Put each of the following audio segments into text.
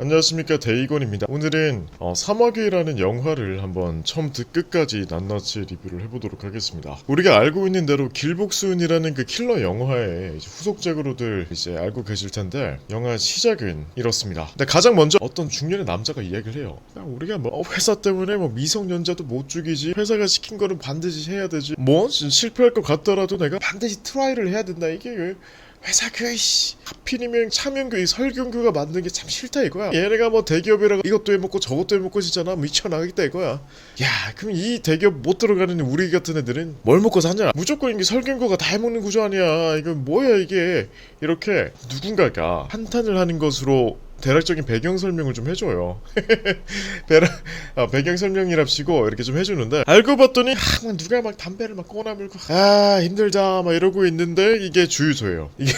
안녕하십니까, 데이건입니다. 오늘은 사마귀라는 영화를 한번 처음부터 끝까지 낱낱이 리뷰를 해보도록 하겠습니다. 우리가 알고 있는 대로 길복순이라는 그 킬러 영화의 이제 후속작으로들 이제 알고 계실 텐데, 영화 시작은 이렇습니다. 근데 가장 먼저 어떤 중년의 남자가 이야기를 해요. 야, 우리가 뭐 회사 때문에 뭐 미성년자도 못 죽이지, 회사가 시킨 거는 반드시 해야 되지, 뭐 실패할 것 같더라도 내가 반드시 트라이를 해야 된다. 이게 왜 회사 하필이면 차명교 이 설경교가 만든 게 참 싫다 이거야. 얘네가 뭐 대기업이라 이것도 해먹고 저것도 해먹고 진짜나 미쳐나가겠다 이거야. 야, 그럼 이 대기업 못 들어가는 우리 같은 애들은 뭘 먹고 사냐? 무조건 이게 설경교가 다 해먹는 구조 아니야. 이거 뭐야 이게. 이렇게 누군가가 한탄을 하는 것으로 대략적인 배경 설명을 좀 해줘요. 배경 설명이랍시고 이렇게 좀 해주는데, 알고 봤더니 막 누가 막 담배를 막 꼬나물고 힘들다 막 이러고 있는데, 이게 주유소예요. 이게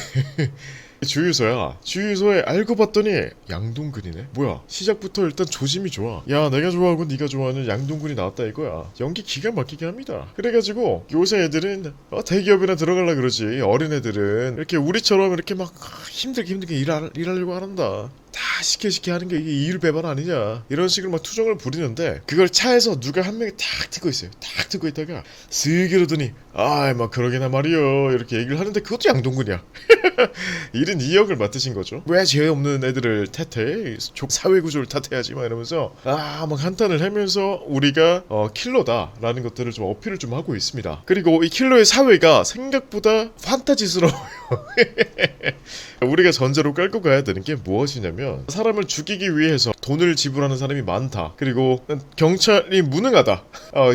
주유소야. 주유소에 알고 봤더니 양동근이네. 뭐야, 시작부터 일단 조짐이 좋아. 야, 내가 좋아하고 네가 좋아하는 양동근이 나왔다 이거야. 연기 기가 막히게 합니다. 그래가지고 요새 애들은 대기업이나 들어가려 그러지. 어린애들은 이렇게 우리처럼 이렇게 막 힘들게 일하려고 한다. 다 시켜 하는 게 이게 이율배반 아니냐, 이런 식으로 막 투정을 부리는데, 그걸 차에서 누가 한 명이 탁 듣고 있어요. 탁 듣고 있다가 쓱 이러더니 막 그러게나 말이요 이렇게 얘기를 하는데, 그것도 양동근이야. 1인 2역을 맡으신 거죠. 왜 죄 없는 애들을 탓해, 사회구조를 탓해야지 막 이러면서 막 한탄을 하면서 우리가 킬러다라는 것들을 좀 어필을 좀 하고 있습니다. 그리고 이 킬러의 사회가 생각보다 판타지스러워요. 우리가 전제로 깔고 가야 되는 게 무엇이냐면, 사람을 죽이기 위해서 돈을 지불하는 사람이 많다. 그리고 경찰이 무능하다.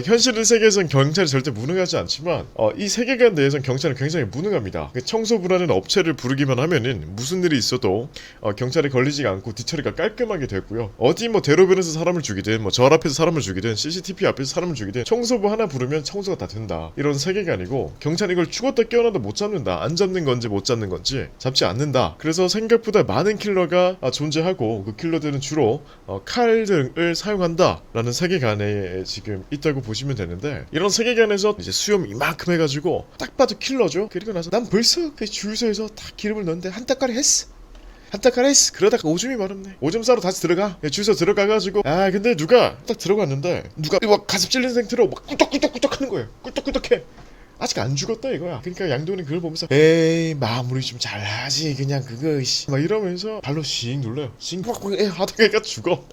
현실 세계에선 경찰이 절대 무능하지 않지만 이 세계관 내에선 경찰은 굉장히 무능합니다. 청소부라는 업체를 부르기만 하면은 무슨 일이 있어도 경찰에 걸리지가 않고 뒤처리가 깔끔하게 되고요. 어디 뭐 대로변에서 사람을 죽이든 뭐 절 앞에서 사람을 죽이든 CCTV 앞에서 사람을 죽이든 청소부 하나 부르면 청소가 다 된다. 이런 세계관이고, 경찰이 이걸 죽었다 깨어나도 못 잡는다. 안 잡는 건지 못 잡는 건지 잡지 않는다. 그래서 생각보다 많은 킬러가 존재하고, 그 킬러들은 주로 칼 등을 사용한다 라는 세계관에 지금 있다고 보시면 되는데, 이런 세계관에서 이제 수염 이만큼 해가지고 딱 봐도 킬러죠. 그리고 나서 난 벌써 그 주유소에서 다 기름을 넣는데 한따까리 했어. 그러다가 오줌이 마렵네. 오줌 싸러 다시 들어가. 주유소 들어가가지고 근데 누가 딱 들어갔는데, 누가 막 가슴 찔린 상태로 막 꿀떡꿀떡꿀떡 하는 거예요. 꿀떡꿀떡해. 아직 안 죽었다 이거야. 그러니까 양동이는 그걸 보면서 에이, 마무리 좀 잘하지 그냥 그거 막 이러면서 발로 씩 눌러요. 씩 하다가 얘가 죽어.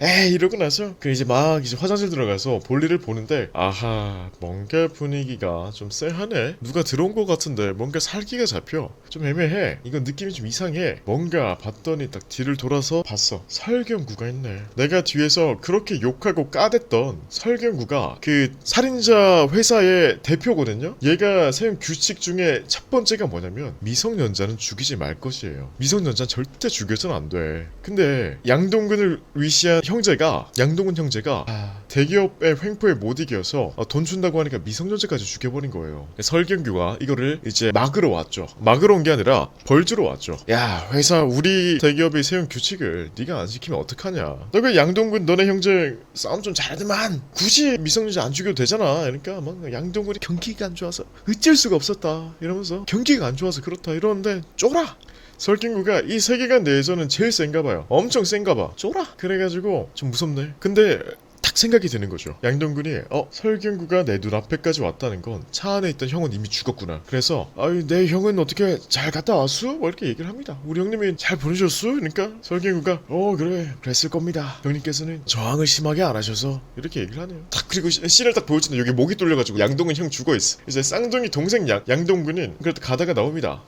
에이, 이러고 나서 이제 막 이제 화장실 들어가서 볼일을 보는데, 아하, 뭔가 분위기가 좀 쎄하네. 누가 들어온 것 같은데 뭔가 살기가 잡혀. 좀 애매해. 이건 느낌이 좀 이상해. 뭔가 봤더니 딱 뒤를 돌아서 봤어. 설경구가 있네. 내가 뒤에서 그렇게 욕하고 까댔던 설경구가 그 살인자 회사의 대표거든. 얘가 세운 규칙 중에 첫 번째가 뭐냐면, 미성년자는 죽이지 말 것이에요. 미성년자는 절대 죽여서는 안 돼. 근데 양동근을 위시한 양동근 형제가 대기업의 횡포에 못 이겨서 돈 준다고 하니까 미성년자까지 죽여버린 거예요. 설경규가 이거를 이제 막으러 왔죠. 막으러 온 게 아니라 벌 주러 왔죠. 야, 회사 우리 대기업이 세운 규칙을 네가 안 지키면 어떡하냐. 너가 양동근 너네 형제 싸움 좀 잘하더만 굳이 미성년자 안 죽여도 되잖아. 그러니까 막 양동근이 경기가 안 좋아서 어쩔 수가 없었다 이러면서, 경기가 안 좋아서 그렇다 이러는데 쫄아. 설경구가 이 세계관 내에서는 제일 센가 봐요. 엄청 센가 봐. 쫄아. 그래가지고 좀 무섭네. 근데 딱 생각이 드는 거죠. 양동근이 설경구가 내 눈앞에까지 왔다는 건 차 안에 있던 형은 이미 죽었구나. 그래서 내 형은 어떻게 잘 갔다 왔어? 뭐 이렇게 얘기를 합니다. 우리 형님이 잘 보내셨어? 그러니까 설경구가 그래 그랬을 겁니다. 형님께서는 저항을 심하게 안 하셔서 이렇게 얘기를 하네요. 딱 그리고 씬을 딱 보여주는데 여기 목이 뚫려가지고 양동근 형 죽어있어. 이제 쌍둥이 동생 양동근은 그래도 가다가 나옵니다.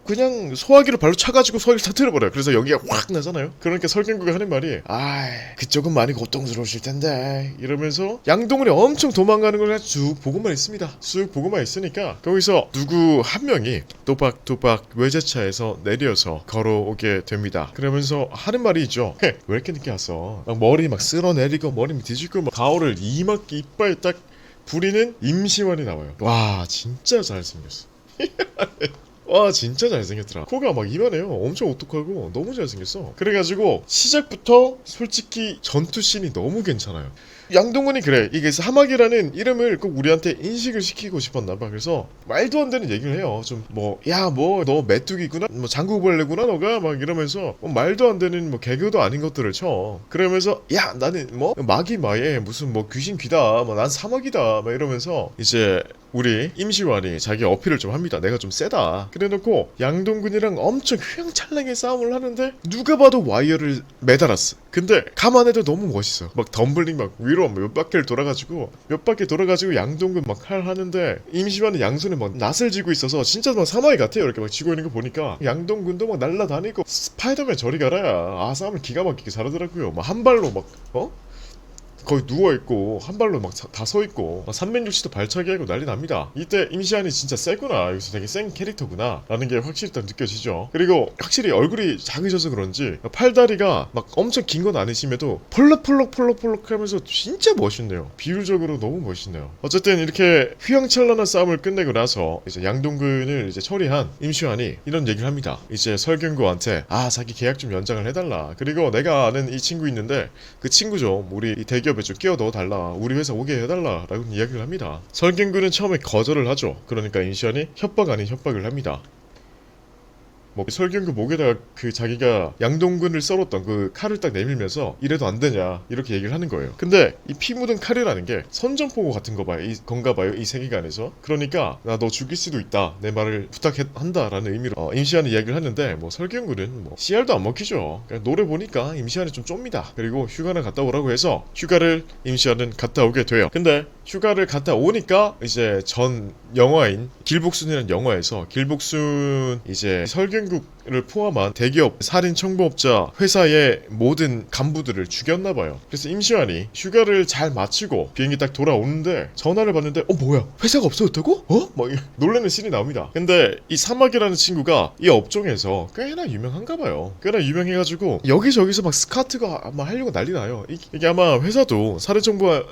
그냥 소화기를 발로 차가지고 소화기를 터뜨려버려요. 그래서 여기가 확 나잖아요. 그러니까 설경구가 하는 말이 그쪽은 많이 고통스러우실 텐데 이러면서 양동근이 엄청 도망가는 걸 쭉 보고만 있습니다. 쭉 보고만 있으니까 거기서 누구 한 명이 또박또박 외제차에서 내려서 걸어오게 됩니다. 그러면서 하는 말이 있죠. 왜 이렇게 늦게 왔어? 막 머리 막 쓸어내리고 머리 뒤집고 막 가오를 이빨에 딱 부리는 임시완이 나와요. 와, 진짜 잘생겼어. 와, 진짜 잘생겼더라. 코가 막 이만해요. 엄청 오똑하고 너무 잘생겼어. 그래가지고 시작부터 솔직히 전투씬이 너무 괜찮아요. 양동근이 그래. 이게 사막이라는 이름을 꼭 우리한테 인식을 시키고 싶었나봐. 그래서 말도 안 되는 얘기를 해요. 좀 뭐 야 뭐 너 메뚜기구나, 뭐 장구벌레구나 너가, 막 이러면서 말도 안 되는 뭐 개그도 아닌 것들을 쳐. 그러면서 야 나는 뭐 마기 마에 무슨 뭐 귀신 귀다, 뭐 난 사막이다, 막 이러면서 이제 우리 임시완이 자기 어필을 좀 합니다. 내가 좀 세다. 그래놓고 양동근이랑 엄청 휘황찬란하게 싸움을 하는데 누가 봐도 와이어를 매달았어. 근데 감안해도 너무 멋있어. 막 덤블링 막 위로 몇 바퀴를 돌아가지고 양동근 막 하는데 임시완은 양손에 막 낫을 쥐고 있어서 진짜 막 사나이 같아요. 이렇게 막 쥐고 있는 거 보니까 양동근도 막 날라다니고 스파이더맨 저리 가라야. 아 싸움을 기가 막히게 잘하더라고요. 막 한 발로 막 거의 누워있고 한 발로 막 다 서있고 360도 발차기 하고 난리 납니다. 이때 임시완이 진짜 세구나, 여기서 되게 센 캐릭터구나 라는 게 확실히 딱 느껴지죠. 그리고 확실히 얼굴이 작으셔서 그런지 팔다리가 막 엄청 긴 건 아니심에도 펄럭펄럭 하면서 진짜 멋있네요. 비율적으로 너무 멋있네요. 어쨌든 이렇게 휘황찬란한 싸움을 끝내고 나서 이제 양동근을 이제 처리한 임시완이 이런 얘기를 합니다. 이제 설경구한테 자기 계약 좀 연장을 해달라. 그리고 내가 아는 이 친구 있는데 그 친구 좀 우리 이 대기업에 좀 끼워 넣어달라, 우리 회사 오게 해달라 라고 이야기를 합니다. 설경구는 처음에 거절을 하죠. 그러니까 임시완이 협박 아닌 협박을 합니다. 뭐 설경구 목에다가 그 자기가 양동근을 썰었던 그 칼을 딱 내밀면서 이래도 안 되냐 이렇게 얘기를 하는 거예요. 근데 이 피 묻은 칼이라는 게 선전포고 같은 거 봐요. 건가 봐요. 이 세계관에서. 그러니까 나 너 죽일 수도 있다, 내 말을 부탁한다라는 의미로 임시완이 이야기를 하는데 뭐 설경구는 뭐 씨알도 안 먹히죠. 노래 보니까 임시완이 좀 쫌니다. 그리고 휴가를 갔다 오라고 해서 휴가를 임시완은 갔다 오게 돼요. 근데 휴가를 갔다 오니까 이제 전 영화인 길복순이라는 영화에서 길복순 이제 설경국을 포함한 대기업 살인 청부업자 회사의 모든 간부들을 죽였나봐요. 그래서 임시완이 휴가를 잘 마치고 비행기 딱 돌아오는데 전화를 받는데 뭐야 회사가 없어졌다고? 막 놀라는 씬이 나옵니다. 근데 이 사막이라는 친구가 이 업종에서 꽤나 유명한가봐요. 꽤나 유명해가지고 여기저기서 막 스카트가 아마 하려고 난리 나요. 이게 아마 회사도 살인 청부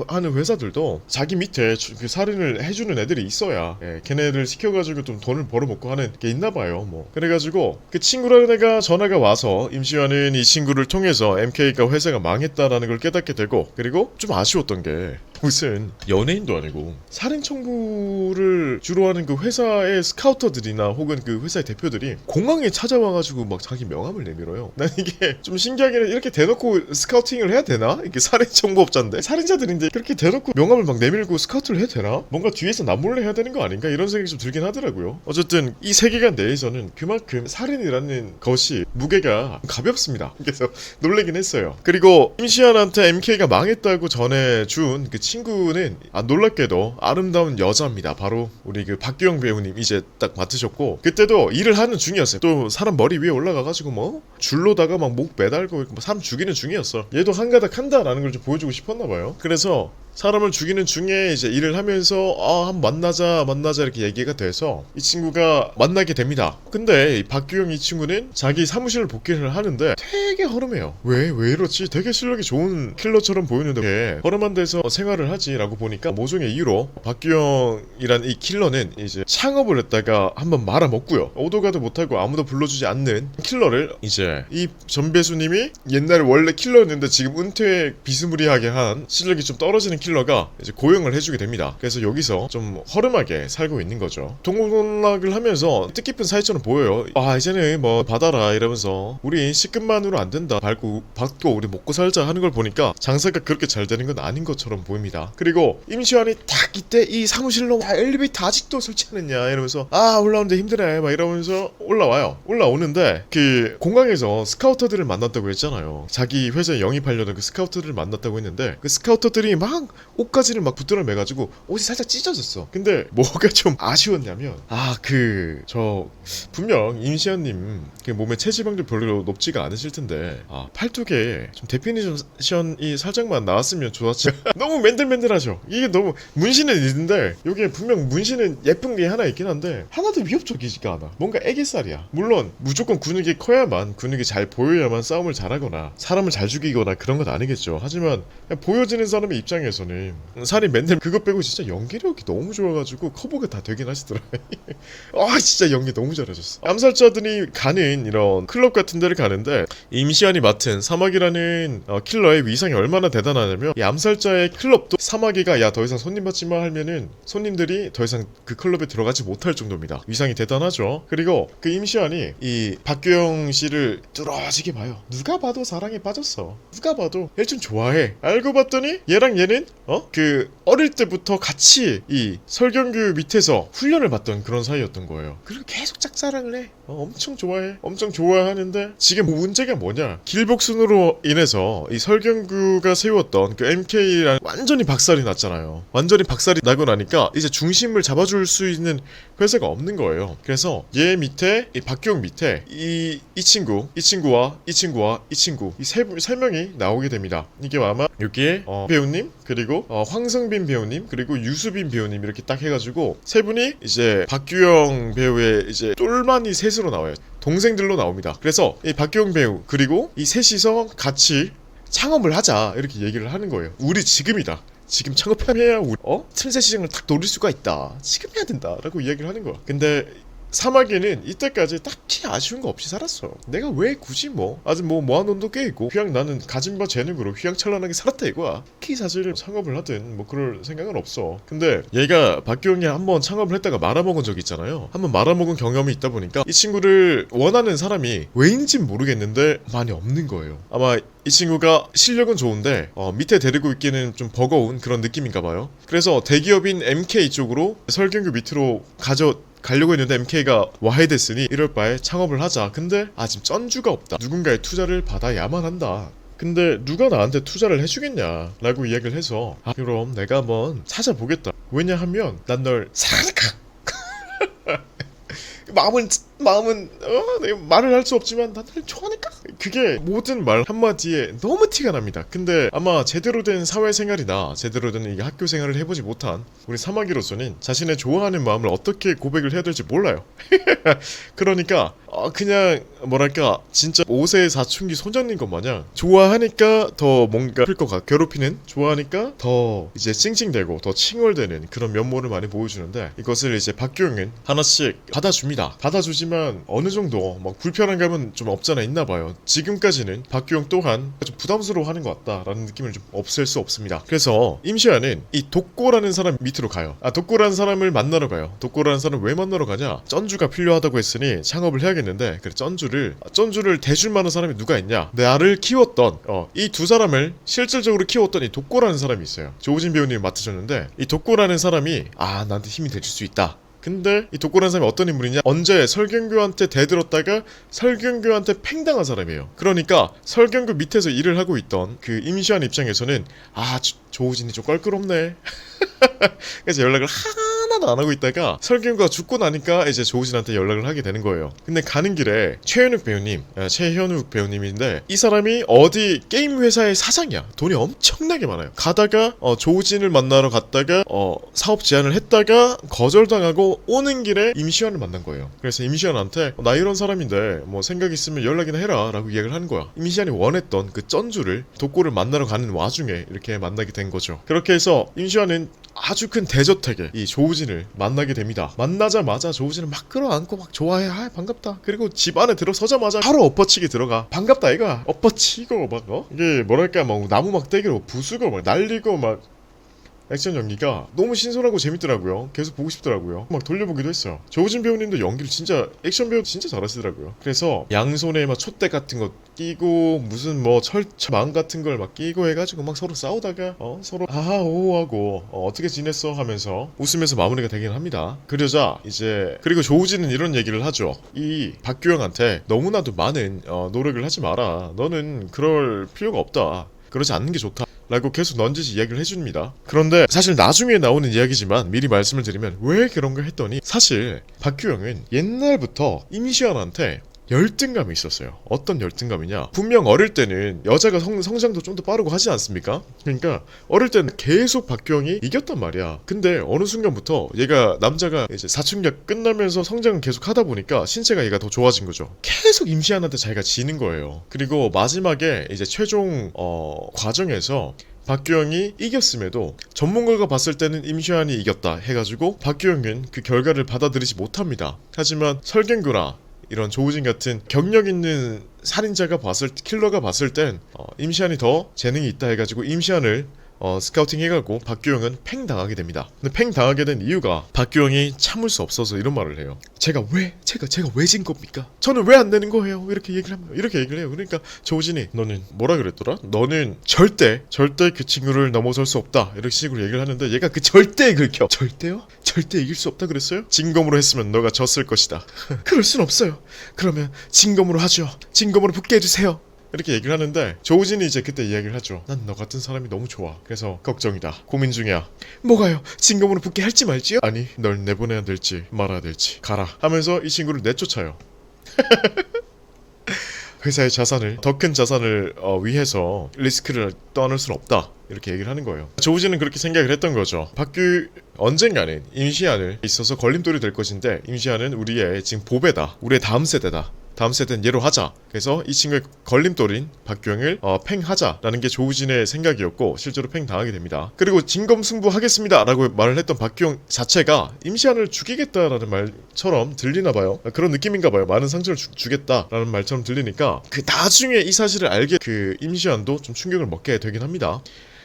하는 회사들도 자기 밑에 그 살인을 해주는 애들이 있어야 걔네를 시켜가지고 좀 돈을 벌어먹고 하는 게 있나봐요. 뭐 그래가지고 그 친구라는 애가 전화가 와서 임시완은 이 친구를 통해서 MK가 회사가 망했다라는 걸 깨닫게 되고, 그리고 좀 아쉬웠던 게 무슨 연예인도 아니고 살인 청구를 주로 하는 그 회사의 스카우터들이나 혹은 그 회사의 대표들이 공항에 찾아와가지고 막 자기 명함을 내밀어요. 난 이게 좀 신기하게는 이렇게 대놓고 스카우팅을 해야 되나? 이게 살인 청부업자인데 살인자들인데 그렇게 대놓고 명함을 막 내밀고 스카우트를 해도 되나? 뭔가 뒤에서 남몰래 해야 되는 거 아닌가? 이런 생각이 좀 들긴 하더라고요. 어쨌든 이 세계관 내에서는 그만큼 살인이라는 것이 무게가 가볍습니다. 그래서 놀래긴 했어요. 그리고 임시완한테 MK가 망했다고 전해준 그 친구는 놀랍게도 아름다운 여자입니다. 바로 우리 그 박규영 배우님 이제 딱 맡으셨고, 그때도 일을 하는 중이었어요. 또 사람 머리 위에 올라가가지고 뭐 줄로다가 막 목 매달고 뭐 사람 죽이는 중이었어. 얘도 한가닥 한다라는 걸 좀 보여주고 싶었나봐요. 그래서 사람을 죽이는 중에 이제 일을 하면서 한번 만나자 이렇게 얘기가 돼서 이 친구가 만나게 됩니다. 근데 이 박규영 이 친구는 자기 사무실을 복귀를 하는데 되게 허름해요. 왜 이렇지? 되게 실력이 좋은 킬러처럼 보이는데 왜 허름한 데서 생활을 하지? 라고 보니까 모종의 이유로 박규영이란 이 킬러는 이제 창업을 했다가 한번 말아먹고요. 오도가도 못하고 아무도 불러주지 않는 킬러를 이제 이 전배수님이 옛날에 원래 킬러였는데 지금 은퇴 비스무리하게 한 실력이 좀 떨어지는 킬러가 이제 고용을 해주게 됩니다. 그래서 여기서 좀 허름하게 살고 있는 거죠. 동공락을 하면서 뜻깊은 사이처럼 보여요. 이제는 뭐 받아라 이러면서 우리 식금만으로 안 된다, 받고 우리 먹고 살자 하는 걸 보니까 장사가 그렇게 잘 되는 건 아닌 것처럼 보입니다. 그리고 임시완이 딱 이때 이 사무실로 엘리베이터 아직도 설치하느냐 이러면서 올라오는데 힘드네 막 이러면서 올라오는데 그 공항에서 스카우터들을 만났다고 했잖아요. 자기 회사에 영입하려는 그 스카우터들을 만났다고 했는데 그 스카우터들이 막 옷가지를 막 붙들어 매가지고 옷이 살짝 찢어졌어. 근데 뭐가 좀 아쉬웠냐면 분명 임시완님 그 몸에 체지방도 별로 높지가 않으실 텐데 팔뚝에 좀 데피니션이 살짝만 나왔으면 좋았지. 너무 맨들맨들하죠. 이게 너무 문신은 있는데 여기에 분명 문신은 예쁜 게 하나 있긴 한데 하나도 위협적이지가 않아. 뭔가 애기살이야. 물론 무조건 근육이 커야만, 근육이 잘 보여야만 싸움을 잘하거나 사람을 잘 죽이거나 그런 건 아니겠죠. 하지만 보여지는 사람의 입장에서 입장에서는 살이 맨날 그것 빼고 진짜 연기력이 너무 좋아가지고 커버가 다 되긴 하시더라. 아 진짜 연기 너무 잘하셨어. 암살자들이 가는 이런 클럽 같은 데를 가는데 임시완이 맡은 사마귀라는 킬러의 위상이 얼마나 대단하냐면 이 암살자의 클럽도 사마귀가 야 더 이상 손님 받지 마 하면은 손님들이 더 이상 그 클럽에 들어가지 못할 정도입니다. 위상이 대단하죠. 그리고 그 임시완이 이 박규영 씨를 뚫어지게 봐요. 누가 봐도 사랑에 빠졌어. 누가 봐도 얘 좀 좋아해. 알고 봤더니 얘랑 얘는 그 어릴 때부터 같이 이 설경규 밑에서 훈련을 받던 그런 사이였던 거예요. 그리고 계속 짝사랑을 해. 엄청 좋아해. 엄청 좋아하는데 지금 문제가 뭐냐? 길복순으로 인해서 이 설경규가 세웠던 그 MK랑 완전히 박살이 났잖아요. 완전히 박살이 나고 나니까 이제 중심을 잡아줄 수 있는 회사가 없는 거예요. 그래서 얘 밑에 이 박규영 밑에 이 친구와 이 친구 이 세 명이 나오게 됩니다. 이게 아마 여기에 배우님 그리고 황성빈 배우님 그리고 유수빈 배우님 이렇게 딱 해가지고 세 분이 이제 박규영 배우의 이제 똘마니 셋으로 나와요. 동생들로 나옵니다. 그래서 이 박규영 배우 그리고 이 셋이서 같이 창업을 하자 이렇게 얘기를 하는 거예요. 우리 지금이다. 지금 창업해야 우리 틈새 시장을 딱 노릴 수가 있다. 지금 해야 된다라고 이야기를 하는 거야. 근데 사마귀는 이때까지 딱히 아쉬운 거 없이 살았어. 내가 왜 굳이 아직 모아놓은 돈 꽤 있고 그냥 나는 가진 바 재능으로 휘황찬란하게 살았다 이거야. 특히 사실 창업을 하든 그럴 생각은 없어. 근데 얘가 박규영이 한번 창업을 했다가 말아먹은 적이 있잖아요. 한번 말아먹은 경험이 있다 보니까 이 친구를 원하는 사람이 왜인진 모르겠는데 많이 없는 거예요. 아마 이 친구가 실력은 좋은데 밑에 데리고 있기는 좀 버거운 그런 느낌인가 봐요. 그래서 대기업인 MK 쪽으로 설경규 밑으로 가려고 했는데 MK가 와해됐으니 이럴 바에 창업을 하자. 근데 지금 쩐주가 없다. 누군가의 투자를 받아야만 한다. 근데 누가 나한테 투자를 해주겠냐 라고 이야기를 해서 그럼 내가 한번 찾아보겠다. 왜냐하면 난 널 사랑하니까. 마음은 말을 할 수 없지만 난 널 좋아하니까. 그게 모든 말 한마디에 너무 티가 납니다. 근데 아마 제대로 된 사회생활이나 제대로 된 이 학교 생활을 해보지 못한 우리 사마귀로서는 자신의 좋아하는 마음을 어떻게 고백을 해야 될지 몰라요. 그러니까 그냥 뭐랄까 진짜 5세 사춘기 소년인 것 마냥 좋아하니까 더 뭔가 괴롭히는 좋아하니까 더 이제 찡찡대고 더 칭얼대는 그런 면모를 많이 보여주는데 이것을 이제 박규영은 하나씩 받아주지만 어느 정도 불편한 감은 좀 없잖아 있나 봐요. 지금까지는 박규영 또한 좀 부담스러워하는 것 같다라는 느낌을 좀 없앨 수 없습니다. 그래서 임시완은 이 독고라는 사람 밑으로 가요. 독고라는 사람을 만나러 가요. 독고라는 사람을 왜 만나러 가냐? 쩐주가 필요하다고 했으니 창업을 해야겠는데 그래 쩐주를 대줄 만한 사람이 누가 있냐? 나를 키웠던 이 두 사람을 실질적으로 키웠던 이 독고라는 사람이 있어요. 조우진 배우님이 맡으셨는데 이 독고라는 사람이 나한테 힘이 될 수 있다. 근데 이 독고라는 사람이 어떤 인물이냐? 언제 설경규한테 대들었다가 설경규한테 팽당한 사람이에요. 그러니까 설경규 밑에서 일을 하고 있던 그 임시완 입장에서는 조우진이 좀 껄끄럽네. 그래서 연락을 하나도 안 하고 있다가 설경규가 죽고 나니까 이제 조우진한테 연락을 하게 되는 거예요. 근데 가는 길에 최현욱 배우님인데 이 사람이 어디 게임 회사의 사장이야. 돈이 엄청나게 많아요. 가다가 조우진을 만나러 갔다가 사업 제안을 했다가 거절당하고 오는 길에 임시완을 만난 거예요. 그래서 임시완한테 나 이런 사람인데 생각 있으면 연락이나 해라 라고 이야기를 하는 거야. 임시완이 원했던 그 쩐주를 독고를 만나러 가는 와중에 이렇게 만나게 된 거죠. 그렇게 해서 임시완은 아주 큰 대저택에 이 조우진을 만나게 됩니다. 만나자마자 조우진을 막 끌어안고 막 좋아해. 반갑다. 그리고 집 안에 들어서자마자 바로 엎어치기 들어가. 반갑다 이거야. 엎어치고 이게 뭐랄까 나무 막대기로 부수고 날리고 액션 연기가 너무 신선하고 재밌더라고요. 계속 보고 싶더라고요. 돌려보기도 했어요. 조우진 배우님도 연기를 진짜 액션 배우 진짜 잘하시더라고요. 그래서 양손에 촛대 같은 거 끼고 무슨 철망 같은 걸 끼고 해가지고 서로 싸우다가 서로 오하고 어떻게 지냈어 하면서 웃으면서 마무리가 되긴 합니다. 그리고 조우진은 이런 얘기를 하죠. 이 박규영한테 너무나도 많은 노력을 하지 마라. 너는 그럴 필요가 없다. 그러지 않는 게 좋다 라고 계속 넌지시 이야기를 해줍니다. 그런데 사실 나중에 나오는 이야기지만 미리 말씀을 드리면 왜 그런가 했더니 사실 박규영은 옛날부터 임시완한테 열등감이 있었어요. 어떤 열등감이냐? 분명 어릴 때는 여자가 성장도 좀 더 빠르고 하지 않습니까? 그러니까 어릴 때는 계속 박규영이 이겼단 말이야. 근데 어느 순간부터 남자가 이제 사춘기가 끝나면서 성장을 계속 하다 보니까 신체가 얘가 더 좋아진 거죠. 계속 임시완한테 자기가 지는 거예요. 그리고 마지막에 이제 최종 과정에서 박규영이 이겼음에도 전문가가 봤을 때는 임시완이 이겼다 해가지고 박규영은 그 결과를 받아들이지 못합니다. 하지만 설경구나 이런 조우진 같은 경력 있는 살인자가 킬러가 봤을 땐 임시완이 더 재능이 있다 해가지고 임시완을 스카우팅 해가고 박규영은 팽 당하게 됩니다. 근데 팽 당하게 된 이유가 박규영이 참을 수 없어서 이런 말을 해요. 제가 왜 진 겁니까? 저는 왜 안 되는 거예요? 이렇게 얘기를 해요. 그러니까 조우진이 너는 뭐라 그랬더라? 너는 절대 그 친구를 넘어설 수 없다 이렇게 식으로 얘기를 하는데 얘가 그 절대에 긁혀. 절대요? 절대 이길 수 없다 그랬어요? 진검으로 했으면 너가 졌을 것이다. 그럴 순 없어요. 그러면 진검으로 하죠. 진검으로 붙게 해주세요. 이렇게 얘기를 하는데 조우진이 이제 그때 이야기를 하죠. 난 너 같은 사람이 너무 좋아. 그래서 걱정이다. 고민 중이야. 뭐가요? 진검으로 붙게 할지 말지요? 아니 널 내보내야 될지 말아야 될지 가라 하면서 이 친구를 내쫓아요. 회사의 자산을 더 큰 자산을 위해서 리스크를 떠안을 수는 없다 이렇게 얘기를 하는 거예요. 조우진은 그렇게 생각을 했던 거죠. 언젠가는 임시완을 있어서 걸림돌이 될 것인데 임시완은 우리의 지금 보배다. 우리의 다음 세대다. 다음 세대는 얘로 하자. 그래서 이 친구의 걸림돌인 박규영을 팽하자라는 게 조우진의 생각이었고 실제로 팽 당하게 됩니다. 그리고 진검승부하겠습니다 라고 말을 했던 박규영 자체가 임시완을 죽이겠다라는 말처럼 들리나 봐요. 그런 느낌인가 봐요. 많은 상처를 주겠다라는 말처럼 들리니까 그 나중에 이 사실을 알게 그 임시완도 좀 충격을 먹게 되긴 합니다.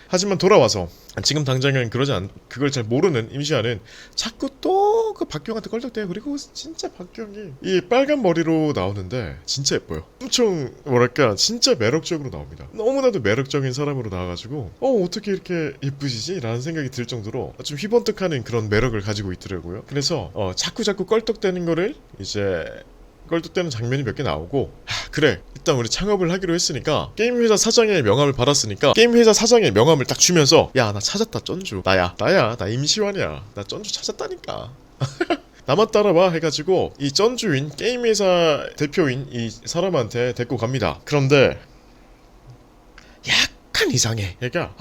하지만 돌아와서 지금 당장은 그걸 잘 모르는 임시완은 자꾸 또 그 박규영한테 껄떡대요. 그리고 진짜 박규영이 이 빨간 머리로 나오는데 진짜 예뻐요. 엄청 뭐랄까 진짜 매력적으로 나옵니다. 너무나도 매력적인 사람으로 나와가지고 어떻게 이렇게 예쁘시지? 라는 생각이 들 정도로 좀 휘번뜩하는 그런 매력을 가지고 있더라고요. 그래서 자꾸 껄떡대는 거를 이제 껄떡대는 장면이 몇 개 나오고 그래 일단 우리 창업을 하기로 했으니까 게임회사 사장의 명함을 받았으니까 게임회사 사장의 명함을 딱 주면서 야 나 찾았다 쩐주 나야 나 임시완이야 나 쩐주 찾았다니까 나만 따라와 해가지고 이 쩐주인 게임회사 대표인 이 사람한테 데리고 갑니다. 그런데 약간 이상해. 얘가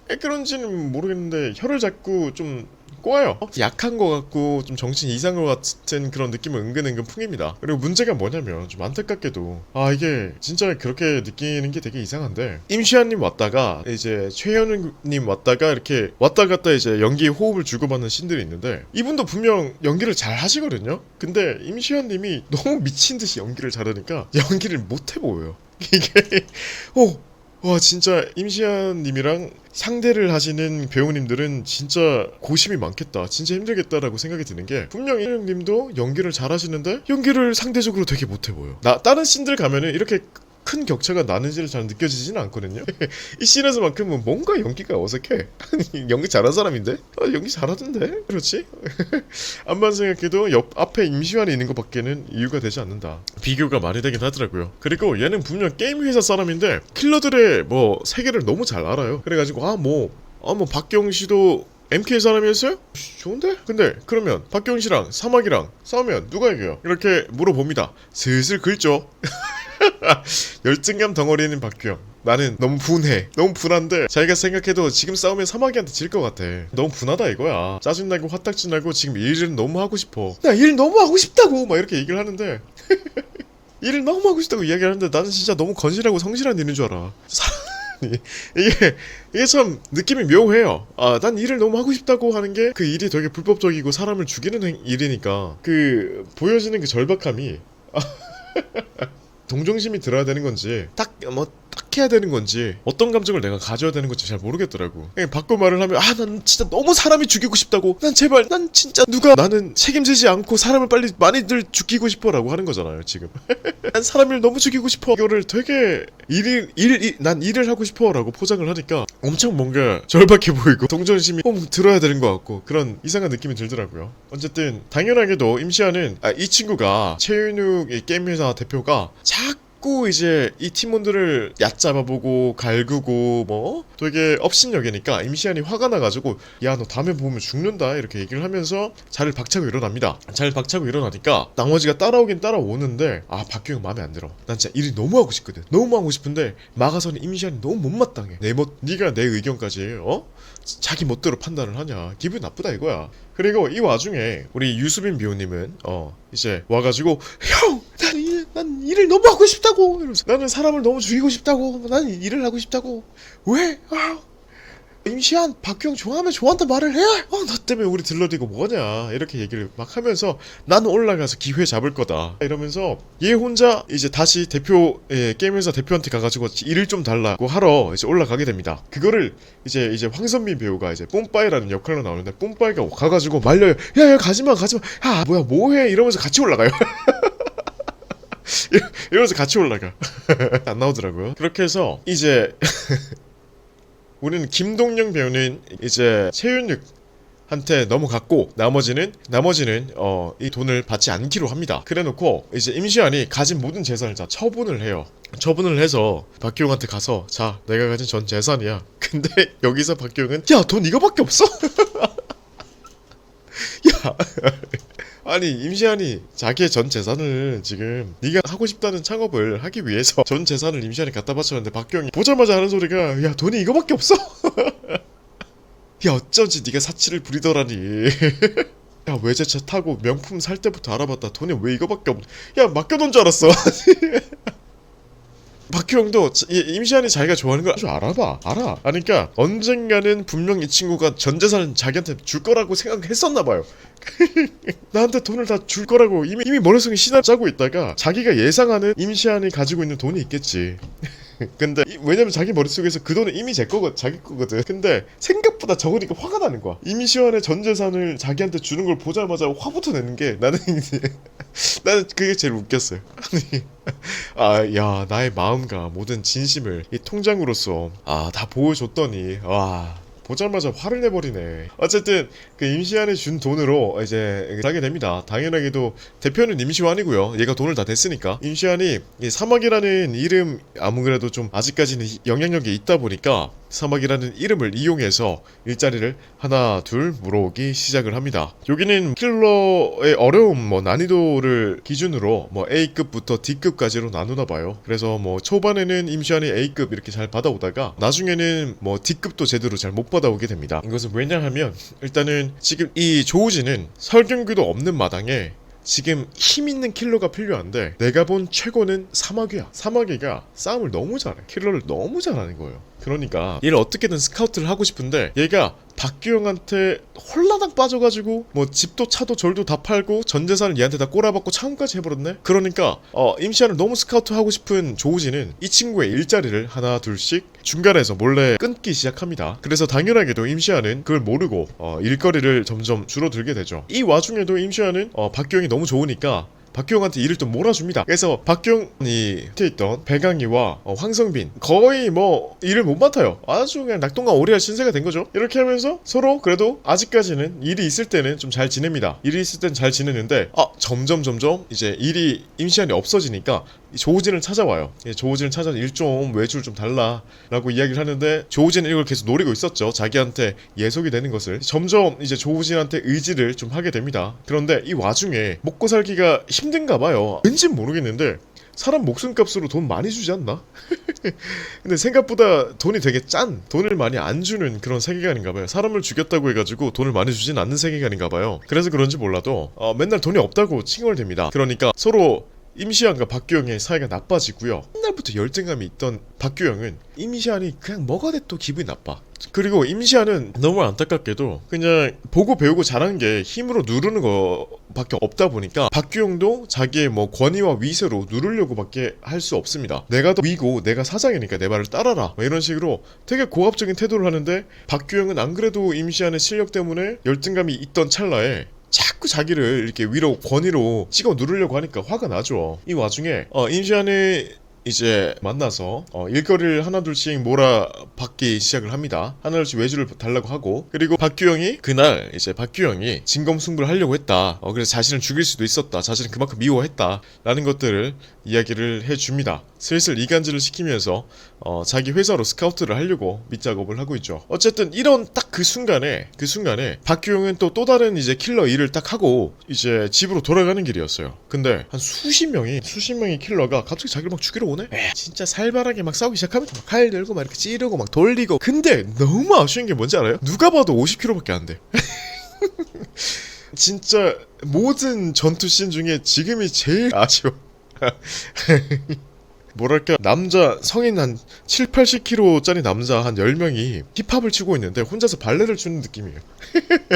왜 그런지는 모르겠는데 혀를 자꾸 좀 꼬아요. 약한 것 같고 좀 정신이 이상한 것 같은 그런 느낌을 은근 풍깁니다. 그리고 문제가 뭐냐면 좀 안타깝게도 이게 진짜 그렇게 느끼는 게 되게 이상한데 임시완님 왔다가 이제 최현우님 왔다가 이렇게 왔다 갔다 이제 연기 호흡을 주고받는 씬들이 있는데 이분도 분명 연기를 잘 하시거든요. 근데 임시완님이 너무 미친 듯이 연기를 잘하니까 연기를 못해 보여요. 이게 와 진짜 임시완님이랑 상대를 하시는 배우님들은 진짜 고심이 많겠다. 진짜 힘들겠다라고 생각이 드는 게 분명히 형님도 연기를 잘하시는데 연기를 상대적으로 되게 못해 보여. 다른 씬들 가면은 이렇게 큰 격차가 나는지를 잘 느껴지지는 않거든요. 이 씬에서만큼은 뭔가 연기가 어색해. 연기 잘한 사람인데? 연기 잘하던데? 그렇지? 암만 생각해도 앞에 임시완이 있는 것밖에는 이유가 되지 않는다. 비교가 많이 되긴 하더라고요. 그리고 얘는 분명 게임 회사 사람인데 킬러들의 세계를 너무 잘 알아요. 그래가지고 박경 씨도 MK 사람이었어요? 좋은데? 근데 그러면 박경 씨랑 사막이랑 싸우면 누가 이겨요? 이렇게 물어봅니다. 슬슬 긁죠. 열등감 덩어리는 박규영. 나는 너무 분해. 너무 분한데 자기가 생각해도 지금 싸우면 사마귀한테 질 것 같아. 너무 분하다 이거야. 짜증나고 화딱지나고 지금 일을 너무 하고 싶어. 나 일 너무 하고 싶다고 막 이렇게 얘기를 하는데 일을 너무 하고 싶다고 이야기하는데 나는 진짜 너무 건실하고 성실한 일인 줄 알아. 이게 참 느낌이 묘해요. 난 일을 너무 하고 싶다고 하는 게 그 일이 되게 불법적이고 사람을 죽이는 일이니까 그 보여지는 그 절박함이 동정심이 들어야 되는 건지 딱 해야 되는 건지 어떤 감정을 내가 가져야 되는 건지 잘 모르겠더라고. 그냥 바꿔 말을 하면 난 진짜 너무 사람이 죽이고 싶다고. 난 제발 난 진짜 나는 책임지지 않고 사람을 빨리 많이들 죽이고 싶어라고 하는 거잖아요 지금. 난 사람을 너무 죽이고 싶어. 이거를 되게 난 일을 하고 싶어라고 포장을 하니까 엄청 뭔가 절박해 보이고 동정심이 들어야 되는 것 같고 그런 이상한 느낌이 들더라고요. 어쨌든 당연하게도 임시완은 이 친구가 최윤욱 게임회사 대표가 자꾸 이제 이 팀원들을 얕잡아보고 갈구고 되게 업신여기니까 임시완이 화가 나가지고 야 너 다음에 보면 죽는다 이렇게 얘기를 하면서 자리를 박차고 일어납니다. 자리를 박차고 일어나니까 나머지가 따라오긴 따라오는데 박규영 마음에 안 들어. 난 진짜 일이 너무 하고 싶거든. 너무 하고 싶은데 막아서는 임시완이 너무 못마땅해. 네가 내 의견까지 자기 멋대로 판단을 하냐. 기분 나쁘다 이거야. 그리고 이 와중에 우리 유수빈 배우님은 이제 와가지고 형 나는 난 일을 너무 하고 싶다고 이러면서 나는 사람을 너무 죽이고 싶다고 나는 일을 하고 싶다고 왜? 임시한 박규영 좋아하면 좋아한다 말을 해? 나 때문에 우리 들러리고 뭐냐 이렇게 얘기를 막 하면서 나는 올라가서 기회 잡을 거다 이러면서 얘 혼자 이제 다시 게임회사 대표한테 가가지고 일을 좀 달라고 하러 이제 올라가게 됩니다. 그거를 이제 황선민 배우가 이제 뽐빠이라는 역할로 나오는데 뽐빠이가 가가지고 말려요. 야 가지마 뭐야 뭐해 이러면서 같이 올라가요. 이러면서 같이 올라가. 안 나오더라고요. 그렇게 해서 이제 우리는 김동영 배우는 이제 최윤육한테 넘어갔고 나머지는 이 돈을 받지 않기로 합니다. 그래놓고 이제 임시완이 가진 모든 재산을 다 처분을 해요. 처분을 해서 박규영한테 가서 자 내가 가진 전 재산이야. 근데 여기서 박규영은 야 돈 이거밖에 없어? 야 아니 임시완이 자기의 전 재산을 지금 네가 하고 싶다는 창업을 하기 위해서 전 재산을 임시완이 갖다 바쳤는데 박규영이 보자마자 하는 소리가 야 돈이 이거밖에 없어? 야 어쩐지 네가 사치를 부리더라니. 야 외제차 타고 명품 살 때부터 알아봤다. 돈이 왜 이거밖에 야 맡겨놓은 줄 알았어. 박규영도 임시완이 자기가 좋아하는 걸 아주 알아. 그러니까 언젠가는 분명 이 친구가 전 재산을 자기한테 줄 거라고 생각했었나봐요. 나한테 돈을 다 줄 거라고 이미 머릿속에 신을 짜고 있다가 자기가 예상하는 임시완이 가지고 있는 돈이 있겠지. 근데 왜냐면 자기 머릿속에서 그 돈은 이미 자기 거거든. 근데 생각보다 적으니까 화가 나는 거야. 임시완의 전 재산을 자기한테 주는 걸 보자마자 화부터 내는 게 나는 그게 제일 웃겼어요. 아니 야 나의 마음과 모든 진심을 이 통장으로서 다 보여줬더니 와 보자마자 화를 내버리네. 어쨌든 그 임시완이 준 돈으로 이제 하게 됩니다. 당연하게도 대표는 임시완이고요. 얘가 돈을 다 냈으니까. 임시완이 이 사막이라는 이름 아무래도 좀 아직까지는 영향력이 있다 보니까 사막이라는 이름을 이용해서 일자리를 하나 둘 물어오기 시작을 합니다. 여기는 킬러의 어려움 난이도를 기준으로 A급부터 D급까지로 나누나 봐요. 그래서 초반에는 임시완이 A급 이렇게 잘 받아오다가 나중에는 D급도 제대로 잘 못 받아오게 됩니다. 이것은 왜냐하면 일단은 지금 이 조우진은 설경규도 없는 마당에 지금 힘있는 킬러가 필요한데 내가 본 최고는 사마귀야. 사마귀가 싸움을 너무 잘해. 킬러를 너무 잘하는 거예요. 그러니까 얘를 어떻게든 스카우트를 하고 싶은데 얘가 박규영한테 홀라당 빠져가지고 집도 차도 절도 다 팔고 전 재산을 얘한테 다 꼬라박고 차원까지 해버렸네. 그러니까 임시완을 너무 스카우트 하고 싶은 조우진은 이 친구의 일자리를 하나 둘씩 중간에서 몰래 끊기 시작합니다. 그래서 당연하게도 임시완은 그걸 모르고 일거리를 점점 줄어들게 되죠. 이 와중에도 임시완은 박규영이 너무 좋으니까 박규영한테 일을 또 몰아줍니다. 그래서 박규영이 밑에 있던 배강희와 황성빈 거의 일을 못 맡아요. 아주 그냥 낙동강 오리알 신세가 된 거죠. 이렇게 하면서 서로 그래도 아직까지는 일이 있을 때는 좀 잘 지냅니다. 일이 있을 땐 잘 지내는데 점점 이제 일이 임시완이 없어지니까 조우진을 찾아와요. 조우진을 찾아서 일 좀 외줄 좀 달라 라고 이야기를 하는데 조우진은 이걸 계속 노리고 있었죠. 자기한테 예속이 되는 것을. 점점 이제 조우진한테 의지를 좀 하게 됩니다. 그런데 이 와중에 먹고 살기가 힘든가 봐요. 왠진 모르겠는데 사람 목숨값으로 돈 많이 주지 않나? 근데 생각보다 돈이 되게 돈을 많이 안 주는 그런 세계관인가 봐요. 사람을 죽였다고 해가지고 돈을 많이 주진 않는 세계관인가 봐요. 그래서 그런지 몰라도 맨날 돈이 없다고 칭얼 댑니다. 그러니까 서로 임시완과 박규영의 사이가 나빠지고요. 옛날부터 열등감이 있던 박규영은 임시완이 그냥 뭐가 돼도 기분이 나빠. 그리고 임시완은 너무 안타깝게도 그냥 보고 배우고 잘하는 게 힘으로 누르는 거밖에 없다 보니까 박규영도 자기의 권위와 위세로 누르려고 밖에 할 수 없습니다. 내가 더 위고 내가 사장이니까 내 말을 따라라 이런 식으로 되게 고압적인 태도를 하는데 박규영은 안 그래도 임시완의 실력 때문에 열등감이 있던 찰나에 자꾸 자기를 이렇게 위로 권위로 찍어 누르려고 하니까 화가 나죠. 이 와중에 임시완이 이제 만나서 일거리를 하나둘씩 몰아받기 시작을 합니다. 하나둘씩 외주를 달라고 하고 그리고 박규영이 그날 이제 박규영이 진검승부를 하려고 했다. 그래서 자신을 죽일 수도 있었다. 자신을 그만큼 미워했다. 라는 것들을 이야기를 해줍니다. 슬슬 이간질을 시키면서 자기 회사로 스카우트를 하려고 밑작업을 하고 있죠. 어쨌든 이런 딱 그 순간에 박규영은 또 다른 이제 킬러 일을 딱 하고 이제 집으로 돌아가는 길이었어요. 근데 한 수십 명의 킬러가 갑자기 자기를 막 죽이러 오네. 진짜 살벌하게 막 싸우기 시작하면 막 칼 들고 막 이렇게 찌르고 막 돌리고. 근데 너무 아쉬운 게 뭔지 알아요? 누가 봐도 50kg밖에 안 돼. 진짜 모든 전투씬 중에 지금이 제일 아쉬워. 뭐랄까 남자 성인 한 7, 80kg짜리 남자 한 10명이 힙합을 추고 있는데 혼자서 발레를 추는 느낌이에요.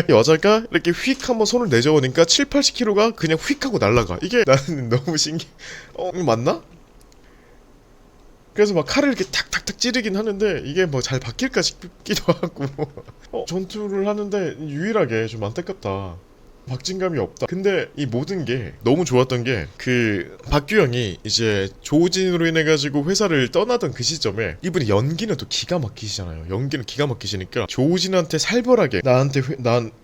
여자가 이렇게 휙 한번 손을 내저으니까 7, 80kg가 그냥 휙 하고 날아가. 이게 나는 너무 신기해. 맞나? 그래서 막 칼을 이렇게 탁탁탁 찌르긴 하는데 이게 뭐 잘 바뀔까 싶기도 하고 전투를 하는데 유일하게 좀 안타깝다. 박진감이 없다. 근데 이 모든 게 너무 좋았던 게 그 박규영이 이제 조진으로 인해 가지고 회사를 떠나던 그 시점에 이분이 연기는 또 기가 막히시잖아요. 연기는 기가 막히시니까 조진한테 살벌하게 난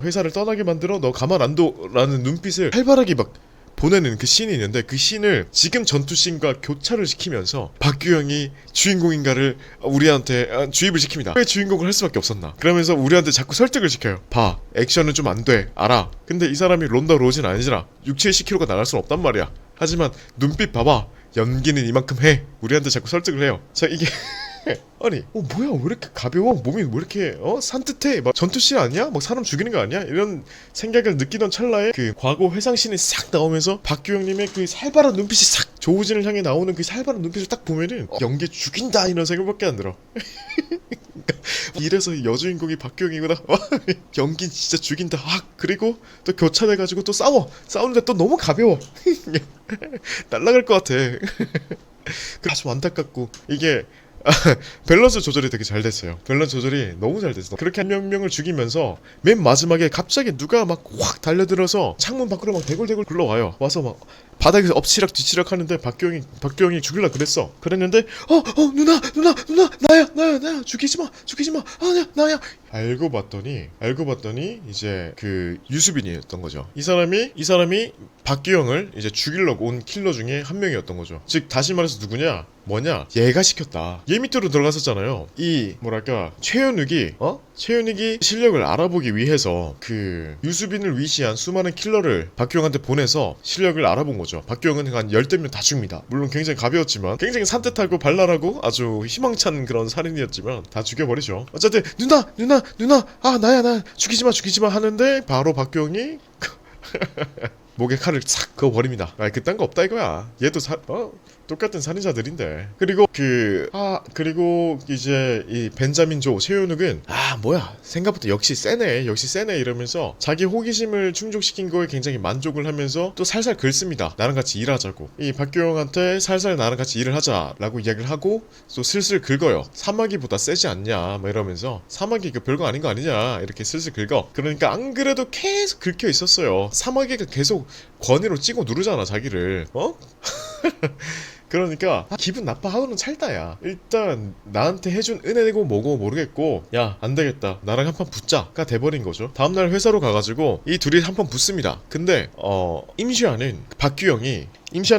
회사를 떠나게 만들어 너 가만 안 둬라는 눈빛을 살벌하게 막 보내는 그 씬이 있는데 그 씬을 지금 전투 씬과 교차를 시키면서 박규영이 주인공인가를 우리한테 주입을 시킵니다. 왜 주인공을 할 수밖에 없었나? 그러면서 우리한테 자꾸 설득을 시켜요. 봐, 액션은 좀 안 돼, 알아. 근데 이 사람이 론다 로진 아니지라 6, 70kg가 나갈 순 없단 말이야. 하지만 눈빛 봐봐, 연기는 이만큼 해. 우리한테 자꾸 설득을 해요. 자, 이게 아니 뭐야 왜 이렇게 가벼워 몸이 왜 이렇게 산뜻해 막 전투씬 아니야? 막 사람 죽이는 거 아니야? 이런 생각을 느끼던 찰나에 그 과거 회상씬이 싹 나오면서 박규영님의 그 살벌한 눈빛이 싹 조우진을 향해 나오는 그 살벌한 눈빛을 딱 보면은 연기 죽인다 이런 생각밖에 안 들어. 이래서 여주인공이 박규영이구나. 연기 진짜 죽인다. 그리고 또 교차돼가지고 또 싸우는데 또 너무 가벼워. 날라갈 것 같아. 아주 안타깝고 이게 밸런스 조절이 되게 잘 됐어요. 밸런스 조절이 너무 잘 됐어. 그렇게 한 명을 죽이면서 맨 마지막에 갑자기 누가 막 확 달려들어서 창문 밖으로 막 대굴대굴 굴러와요. 와서 막 바닥에서 엎치락 뒤치락 하는데 박규영이 죽일라 그랬어. 그랬는데 누나 나야 죽이지마 나야. 알고 봤더니 이제 그 유수빈이었던 거죠. 이 사람이 박규영을 이제 죽이려고 온 킬러 중에 한 명이었던 거죠. 즉 다시 말해서 누구냐? 뭐냐? 얘가 시켰다. 얘 밑으로 들어갔었잖아요. 이 뭐랄까 최현욱이 실력을 알아보기 위해서 그 유수빈을 위시한 수많은 킬러를 박규영한테 보내서 실력을 알아본 거죠. 박규영은 한 열댓 명 다 죽입니다. 물론 굉장히 가벼웠지만 굉장히 산뜻하고 발랄하고 아주 희망찬 그런 살인이었지만 다 죽여버리죠. 어쨌든 누나 나야 죽이지마 하는데 바로 박규영이 목에 칼을 싹 그어버립니다. 그딴 거 없다 이거야. 얘도 똑같은 살인자들인데. 그리고 이제 이 벤자민 조 최현욱은 뭐야 생각보다 역시 세네 이러면서 자기 호기심을 충족시킨 거에 굉장히 만족을 하면서 또 살살 긁습니다. 나랑 같이 일하자고. 이 박규영한테 살살 나랑 같이 일을 하자라고 이야기를 하고 또 슬슬 긁어요. 사마귀보다 세지 않냐 막 이러면서 사마귀 그 별거 아닌 거 아니냐 이렇게 슬슬 긁어. 그러니까 안 그래도 계속 긁혀 있었어요. 사마귀가 계속 권위로 찍어 누르잖아 자기를. 그러니까 기분 나빠하고는 찰다야. 일단 나한테 해준 은혜고 뭐고 모르겠고 야 안되겠다 나랑 한판 붙자가 돼버린 거죠. 다음날 회사로 가가지고 이 둘이 한판 붙습니다. 근데 임시완은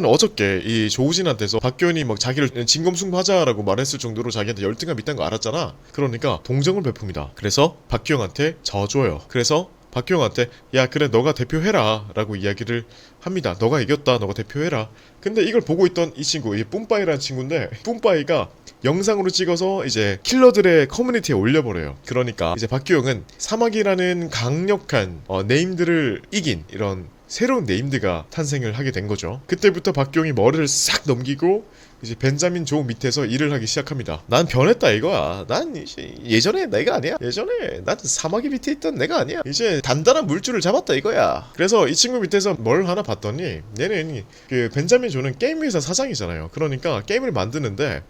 어저께 이 조우진한테서 박규현이 막 자기를 진검승부하자라고 말했을 정도로 자기한테 열등감 있다는 거 알았잖아. 그러니까 동정을 베풉니다. 그래서 박규영한테 져줘요. 그래서 박규영한테 야 그래 너가 대표해라 라고 이야기를 합니다. 너가 이겼다 너가 대표해라. 근데 이걸 보고 있던 이 친구 이 뿜빠이라는 친구인데 뿜빠이가 영상으로 찍어서 이제 킬러들의 커뮤니티에 올려버려요. 그러니까 이제 박규영은 사막이라는 강력한 네임들을 이긴 이런 새로운 네임드가 탄생을 하게 된 거죠. 그때부터 박규영이 머리를 싹 넘기고 이제 벤자민 조 밑에서 일을 하기 시작합니다. 난 변했다 이거야. 난 이제 예전에 내가 아니야. 예전에 난 사마귀 밑에 있던 내가 아니야. 이제 단단한 물줄을 잡았다 이거야. 그래서 이 친구 밑에서 뭘 하나 봤더니 얘는 그 벤자민 조는 게임 회사 사장이잖아요. 그러니까 게임을 만드는데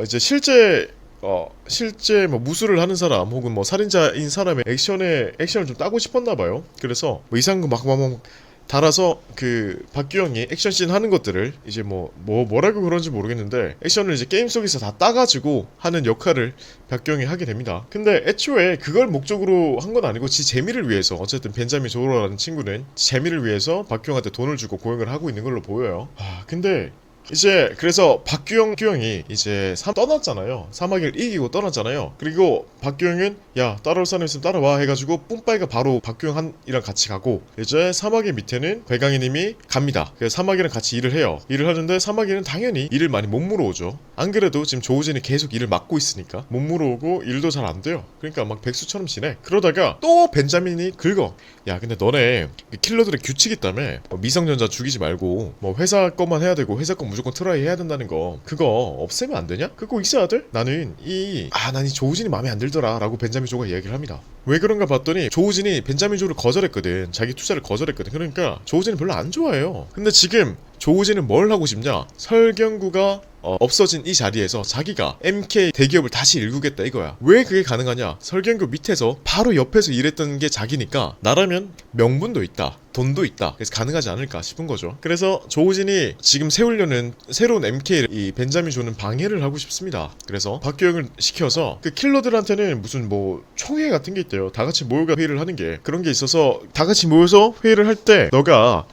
이제 실제 뭐 무술을 하는 사람 혹은 뭐 살인자인 사람의 액션을 좀 따고 싶었나 봐요. 그래서 뭐 이상한 거 막 달아서 그 박규영이 액션씬 하는 것들을 이제 뭐라고 그런지 모르겠는데 액션을 이제 게임 속에서 다 따가지고 하는 역할을 박규영이 하게 됩니다. 근데 애초에 그걸 목적으로 한 건 아니고 지 재미를 위해서 어쨌든 벤자민 조로라는 친구는 재미를 위해서 박규영한테 돈을 주고 고용을 하고 있는 걸로 보여요. 근데 이제 그래서 박규영이 이제 떠났잖아요. 사마귀를 이기고 떠났잖아요. 그리고 박규영은 야 따라올 사람 있으면 따라와 해가지고 뿜빠이가 바로 박규영이랑 같이 가고 이제 사마귀 밑에는 배강희님이 갑니다. 그래서 사마귀랑 같이 일을 해요. 일을 하는데 사마귀는 당연히 일을 많이 못 물어오죠. 안 그래도 지금 조우진이 계속 일을 맡고 있으니까 못 물어오고 일도 잘 안 돼요. 그러니까 막 백수처럼 지내. 그러다가 또 벤자민이 긁어. 야 근데 너네 킬러들의 규칙이 있다며 미성년자 죽이지 말고 뭐 회사 것만 해야 되고 회사 것 무조건 트라이 해야 된다는 거 그거 없애면 안 되냐? 그거 있어야 돼? 나는 이 조우진이 마음에 안 들더라 라고 벤자민 조가 이야기를 합니다. 왜 그런가 봤더니 조우진이 벤자민 조를 거절했거든. 자기 투자를 거절했거든. 그러니까 조우진이 별로 안 좋아해요. 근데 지금 조우진은 뭘 하고 싶냐? 설경구가 없어진 이 자리에서 자기가 MK 대기업을 다시 일구겠다 이거야. 왜 그게 가능하냐? 설경구 밑에서 바로 옆에서 일했던 게 자기니까 나라면 명분도 있다. 돈도 있다. 그래서 가능하지 않을까 싶은 거죠. 그래서 조우진이 지금 세우려는 새로운 MK를 이 벤자민 조는 방해를 하고 싶습니다. 그래서 박규영을 시켜서 그 킬러들한테는 무슨 뭐 총회 같은 게 있대요. 다 같이 모여가 회의를 하는 게 그런 게 있어서 다 같이 모여서 회의를 할 때 너가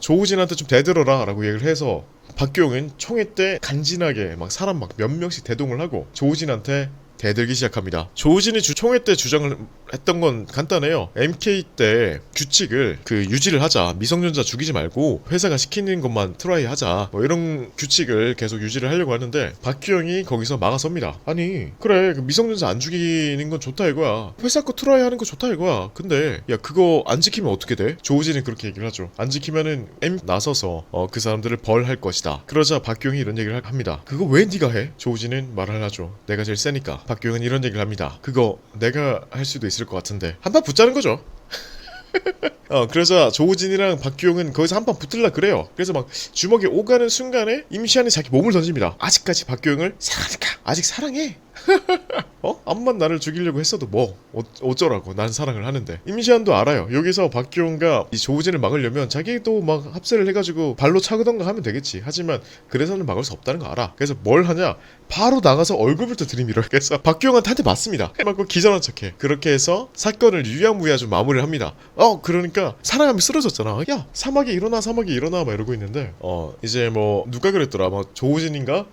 조우진한테 좀 대들어라 라고 얘기를 해서 박규영은 총회 때 간지나게 막 사람 막 몇 명씩 대동을 하고 조우진한테 대들기 시작합니다. 조우진이 총회 때 주장을 했던 건 간단해요. MK 때 규칙을 유지를 하자. 미성년자 죽이지 말고 회사가 시키는 것만 트라이 하자. 뭐 이런 규칙을 계속 유지를 하려고 하는데 박규영이 거기서 막아섭니다. 아니 그래 미성년자 안 죽이는 건 좋다 이거야. 회사 거 트라이 하는 거 좋다 이거야. 근데 야 그거 안 지키면 어떻게 돼? 조우진이 그렇게 얘기를 하죠. 안 지키면은 나서서 그 사람들을 벌할 것이다. 그러자 박규영이 이런 얘기를 합니다. 그거 왜 네가 해? 조우진은 말을 하죠. 내가 제일 세니까. 박규영은 이런 얘기를 합니다. 그거 내가 할 수도 있을 것 같은데 한판 붙자는 거죠. 그래서 조우진이랑 박규영은 거기서 한판 붙을라 그래요. 그래서 막 주먹이 오가는 순간에 임시완이 자기 몸을 던집니다. 아직까지 박규영을 사랑하니까 아직 사랑해. 암만 나를 죽이려고 했어도 뭐 어쩌라고 난 사랑을 하는데. 임시완도 알아요. 여기서 박규영과 이 조우진을 막으려면 자기도 막 합세를 해가지고 발로 차거던가 하면 되겠지. 하지만 그래서는 막을 수 없다는 거 알아. 그래서 뭘 하냐 바로 나가서 얼굴부터 들이밀어. 그래서 박규영한테 한 대 맞습니다. 맞고 기절한 척해. 그렇게 해서 사건을 유야무야 좀 마무리를 합니다. 그러니까 사랑하면 쓰러졌잖아. 야 사막에 일어나 사막에 일어나 막 이러고 있는데 이제 뭐 누가 그랬더라 막 조우진인가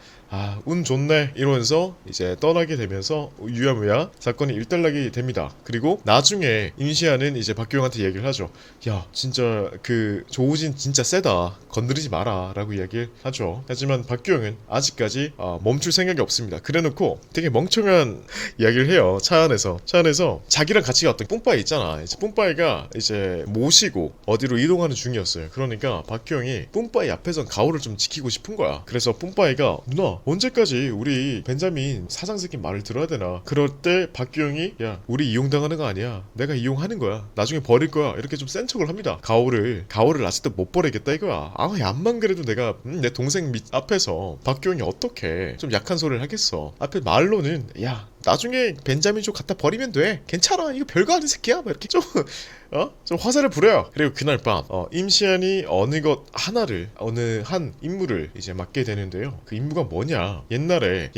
운 좋네 이러면서 이제 떠나게 되면서 유야무야 사건이 일단락이 됩니다. 그리고 나중에 임시완은 이제 박규영한테 얘기를 하죠. 야 진짜 그 조우진 진짜 세다. 건드리지 마라 라고 이야기를 하죠. 하지만 박규영은 아직까지 멈출 생각이 없습니다. 그래놓고 되게 멍청한 이야기를 해요. 차 안에서 자기랑 같이 갔던 뿜빠이 있잖아. 이제 뿜빠이가 이제 모시고 어디로 이동하는 중이었어요. 그러니까 박규영이 뿜빠이 앞에선 가오를 좀 지키고 싶은 거야. 그래서 뿜빠이가 누나 언제까지 우리 벤자민 사장새끼 말을 들어야 되나. 그럴 때 박규영이 야 우리 이용당하는 거 아니야. 내가 이용하는 거야. 나중에 버릴 거야. 이렇게 좀 센 척을 합니다. 가오를 아직도 못 버리겠다 이거야. 암만 그래도 내가 내 동생 앞에서 박규영이 어떻게 좀 약한 소리를 하겠어. 앞에 말로는 야 나중에 벤자민 쪽 갖다 버리면 돼. 괜찮아. 이거 별거 아닌 새끼야. 막 이렇게 좀 화살을 부려요. 그리고 그날 밤 임시완이 어느 한 임무를 이제 맡게 되는데요. 그 임무가 뭐냐? 옛날에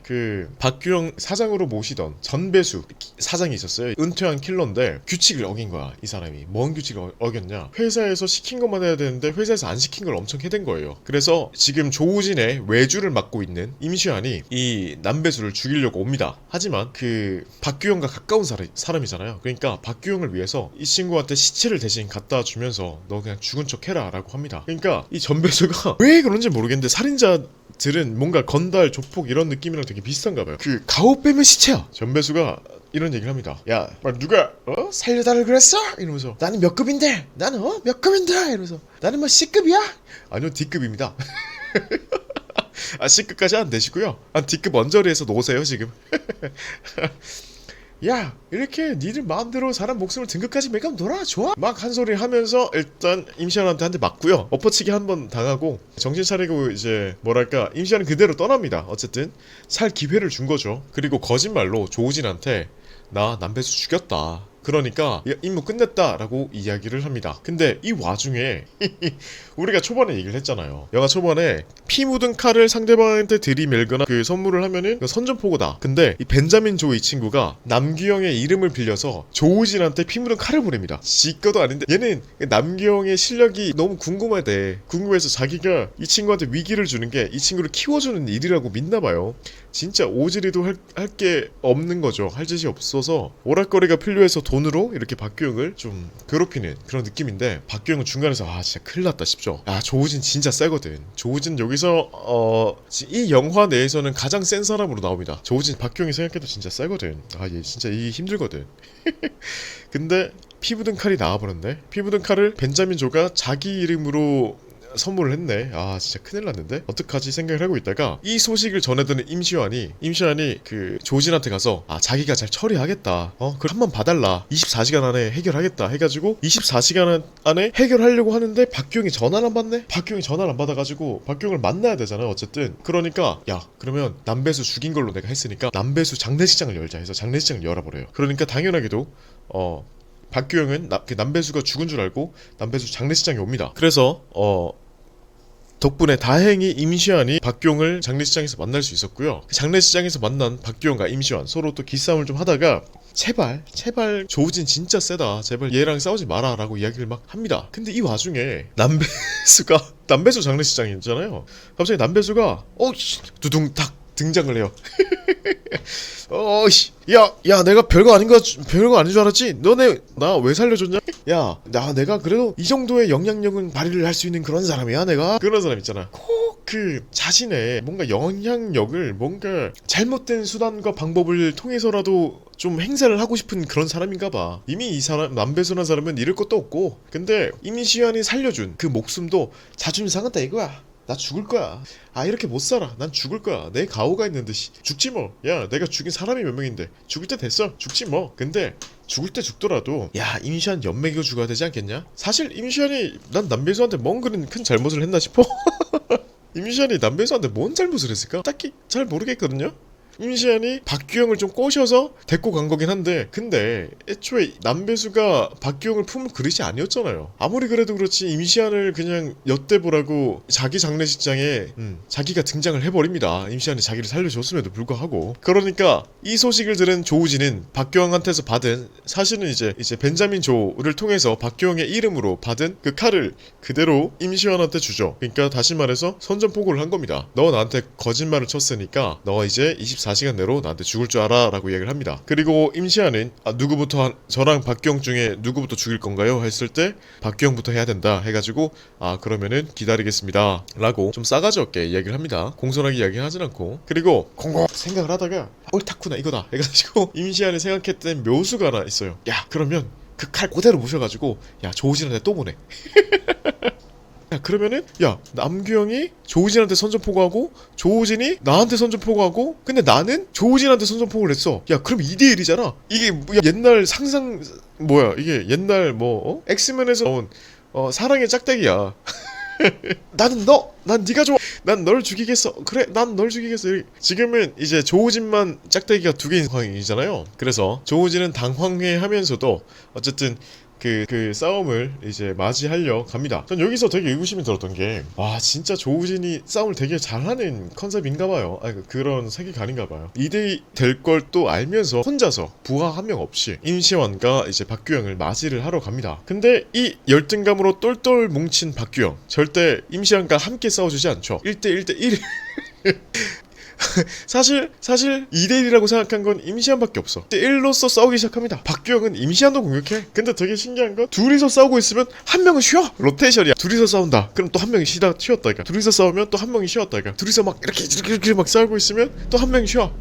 그 박규영 사장으로 모시던 전배수 사장이 있었어요. 은퇴한 킬러인데 규칙을 어긴 거야. 이 사람이 뭔 규칙을 어겼냐? 회사에서 시킨 것만 해야 되는데 회사에서 안 시킨 걸 엄청 해댄 거예요. 그래서 지금 조우진의 외주를 맡고 있는 임시완이 이 남배수를 죽이려고 옵니다. 하지만 그 박규영과 가까운 사람이잖아요. 그러니까 박규영을 위해서 이 친구한테 시체를 대신 갖다 주면서 너 그냥 죽은 척 해라 라고 합니다. 그러니까 이 전배수가 왜 그런지 모르겠는데 살인자들은 뭔가 건달, 조폭 이런 느낌이랑 되게 비슷한가 봐요. 그 가오 빼면 시체야. 전배수가 이런 얘기를 합니다. 야 누가 살려달라고 그랬어? 이러면서 나는 몇 급인데? 나는 몇 급인데? 이러면서 나는 뭐 C급이야? 아니요 D급입니다. C급까지 안 되시고요. 한 D급 언저리에서 놓으세요 지금. 야 이렇게 니들 마음대로 사람 목숨을 등급까지 매가면 놀아 좋아? 막 한 소리 하면서 일단 임시완한테 한 대 맞고요. 엎어치기 한 번 당하고 정신 차리고 이제 뭐랄까 임시완은 그대로 떠납니다. 어쨌든 살 기회를 준 거죠. 그리고 거짓말로 조우진한테 나 남배수 죽였다. 그러니까 임무 끝냈다라고 이야기를 합니다. 근데 이 와중에 우리가 초반에 얘기를 했잖아요. 영화 초반에 피 묻은 칼을 상대방한테 들이밀거나 그 선물을 하면은 선전포고다. 근데 이 벤자민 조 이 친구가 남규영의 이름을 빌려서 조우진한테 피 묻은 칼을 보냅니다. 지 것도 아닌데 얘는 남규영의 실력이 너무 궁금하대. 궁금해서 자기가 이 친구한테 위기를 주는 게 이 친구를 키워주는 일이라고 믿나봐요. 진짜 오지리도 할 게 없는 거죠. 할 짓이 없어서 오락거리가 필요해서 돈으로 이렇게 박규영을 좀 괴롭히는 그런 느낌인데 박규영은 중간에서 진짜 큰일 났다 싶죠. 조우진 진짜 세거든. 조우진 여기서 이 영화 내에서는 가장 센 사람으로 나옵니다. 조우진 박규영이 생각해도 진짜 세거든. 얘 진짜 이기 힘들거든. 근데 피 묻은 칼이 나와버렸네. 피 묻은 칼을 벤자민 조가 자기 이름으로 선물을 했네. 아 진짜 큰일 났는데 어떡하지 생각을 하고 있다가 이 소식을 전해드는 임시완이 그 조진한테 가서 아 자기가 잘 처리하겠다, 그걸 한번 봐달라, 24시간 안에 해결하겠다 해가지고 24시간 안에 해결하려고 하는데 박규영이 전화를 안 받네. 박규영이 전화를 안 받아가지고 박규영을 만나야 되잖아 어쨌든. 그러니까 야 그러면 남배수 죽인 걸로 내가 했으니까 남배수 장례식장을 열자 해서 장례식장을 열어버려요. 그러니까 당연하게도 박규영은 그 남배수가 죽은 줄 알고 남배수 장례식장에 옵니다. 그래서 덕분에 다행히 임시완이 박규영을 장례식장에서 만날 수 있었고요. 그 장례식장에서 만난 박규영과 임시완 서로 또 기싸움을 좀 하다가 제발 조우진 진짜 세다, 제발 얘랑 싸우지 마라 라고 이야기를 막 합니다. 근데 이 와중에 남배수 장례식장이잖아요. 갑자기 남배수가 두둥탁 등장을 해요. 야 내가 별거 아닌 줄 알았지? 너네 나 왜 살려줬냐? 야 내가 그래도 이 정도의 영향력은 발휘를 할 수 있는 그런 사람이야. 내가 그런 사람 있잖아. 꼭 그 자신의 뭔가 영향력을 뭔가 잘못된 수단과 방법을 통해서라도 좀 행사를 하고 싶은 그런 사람인가 봐. 이미 이 사람 남배수란 사람은 잃을 것도 없고, 근데 임시완이 살려준 그 목숨도 자존심 상한다 이거야. 나 죽을 거야. 이렇게 못 살아. 난 죽을 거야. 내 가오가 있는 듯이. 죽지 뭐. 야 내가 죽인 사람이 몇 명인데 죽을 때 됐어. 죽지 뭐. 근데 죽을 때 죽더라도 임시완 연맥이고 죽어야 되지 않겠냐? 사실 임시완이 난 남배수한테 뭔 그런 큰 잘못을 했나 싶어. 임시완이 남배수한테 뭔 잘못을 했을까? 딱히 잘 모르겠거든요. 임시완이 박규영을 좀 꼬셔서 데리고 간 거긴 한데, 근데 애초에 남배수가 박규영을 품을 그릇이 아니었잖아요. 아무리 그래도 그렇지 임시완을 그냥 엿대보라고 자기 장례식장에 자기가 등장을 해버립니다. 임시완이 자기를 살려줬음에도 불구하고. 그러니까 이 소식을 들은 조우진은 박규영한테서 받은, 사실은 이제 벤자민 조를 통해서 박규영의 이름으로 받은 그 칼을 그대로 임시완한테 주죠. 그러니까 다시 말해서 선전포고를 한 겁니다. 너 나한테 거짓말을 쳤으니까 너 이제 24시간 내로 나한테 죽을 줄 알아 라고 이야기를 합니다. 그리고 임시완은 누구부터 저랑 박규영 중에 누구부터 죽일 건가요? 했을 때 박규영부터 해야 된다 해가지고 그러면은 기다리겠습니다 라고 좀 싸가지 없게 이야기를 합니다. 공손하게 이야기를 하진 않고. 그리고 생각을 하다가 옳다구나 이거다 해가지고 임시완이 생각했던 묘수가 하나 있어요. 야 그러면 그 칼 그대로 모셔가지고 조우진한테 또 보내. 그러면은 남규영이 조우진한테 선전포고하고 조우진이 나한테 선전포고하고, 근데 나는 조우진한테 선전포고를 했어. 그럼 2대1이잖아 이게. 옛날 상상 이게 옛날 엑스맨에서 나온 사랑의 짝대기야. 난 네가 좋아. 난 널 죽이겠어. 그래 난 널 죽이겠어. 지금은 이제 조우진만 짝대기가 2개인 상황이잖아요. 그래서 조우진은 당황해하면서도 어쨌든 그 싸움을 이제 맞이하려 갑니다. 전 여기서 되게 의구심이 들었던 게 진짜 조우진이 싸움을 되게 잘하는 컨셉인가봐요. 그런 세계관인가봐요. 2대2 될 걸 또 알면서 혼자서 부하 한 명 없이 임시완과 이제 박규영을 맞이를 하러 갑니다. 근데 이 열등감으로 똘똘 뭉친 박규영 절대 임시완과 함께 싸워주지 않죠. 1대1 사실 2대1이라고 생각한 건 임시완밖에 없어. 1로서 싸우기 시작합니다. 박규영은 임시완도 공격해. 근데 되게 신기한 건 둘이서 싸우고 있으면 한 명은 쉬어. 로테이션이야. 둘이서 싸운다. 그럼 또 한 명이 쉬었다 이까. 둘이서 싸우면 또 한 명이 쉬었다 이까. 둘이서 막 이렇게 막 싸우고 있으면 또 한 명이 쉬어.